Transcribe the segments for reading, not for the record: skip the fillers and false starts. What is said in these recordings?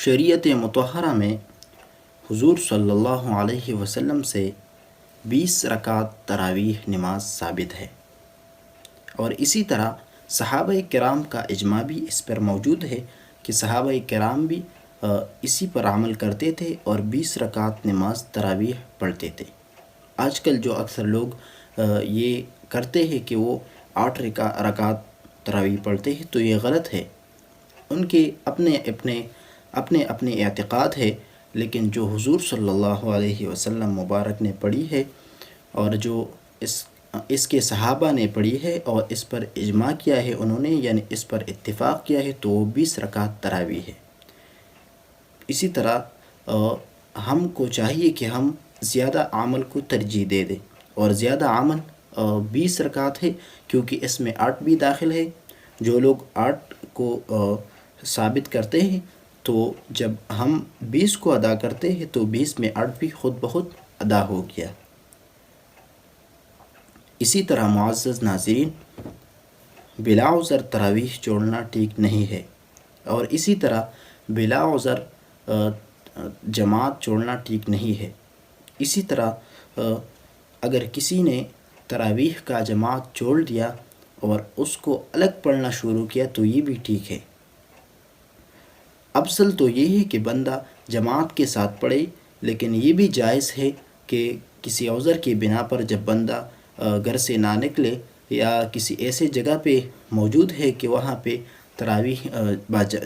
شریعت مطہرہ میں حضور صلی اللہ علیہ وسلم سے 20 رکعت تراویح نماز ثابت ہے، اور اسی طرح صحابہ کرام کا اجماع بھی اس پر موجود ہے کہ صحابہ کرام بھی اسی پر عمل کرتے تھے اور 20 رکعت نماز تراویح پڑھتے تھے۔ آج کل جو اکثر لوگ یہ کرتے ہیں کہ وہ 8 رکعت تراویح پڑھتے ہیں، تو یہ غلط ہے۔ ان کے اپنے اعتقاد ہے، لیکن جو حضور صلی اللہ علیہ وسلم مبارک نے پڑھی ہے اور جو اس کے صحابہ نے پڑھی ہے اور اس پر اجماع کیا ہے انہوں نے، یعنی اس پر اتفاق کیا ہے، تو وہ 20 رکعت تراویح ہے۔ اسی طرح ہم کو چاہیے کہ ہم زیادہ عمل کو ترجیح دے دیں، اور زیادہ عمل 20 رکعت ہے، کیونکہ اس میں 8 بھی داخل ہے۔ جو لوگ 8 کو ثابت کرتے ہیں، تو جب ہم 20 کو ادا کرتے ہیں تو 20 میں 8 بھی خود بخود ادا ہو گیا۔ اسی طرح معزز ناظرین، بلا عذر تراویح چھوڑنا ٹھیک نہیں ہے، اور اسی طرح بلا عذر جماعت چھوڑنا ٹھیک نہیں ہے۔ اسی طرح اگر کسی نے تراویح کا جماعت چھوڑ دیا اور اس کو الگ پڑھنا شروع کیا تو یہ بھی ٹھیک ہے۔ افضل تو یہ ہے کہ بندہ جماعت کے ساتھ پڑھے، لیکن یہ بھی جائز ہے کہ کسی عذر کی بنا پر جب بندہ گھر سے نہ نکلے یا کسی ایسے جگہ پہ موجود ہے کہ وہاں پہ تراویح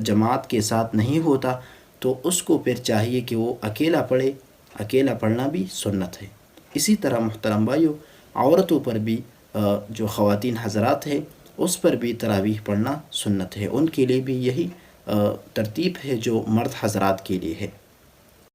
جماعت کے ساتھ نہیں ہوتا، تو اس کو پھر چاہیے کہ وہ اکیلا پڑھے۔ اکیلا پڑھنا بھی سنت ہے۔ اسی طرح محترم بھائیو، عورتوں پر بھی جو خواتین حضرات ہیں اس پر بھی تراویح پڑھنا سنت ہے، ان کے لیے بھی یہی ترتیب ہے جو مرد حضرات کے لیے ہے۔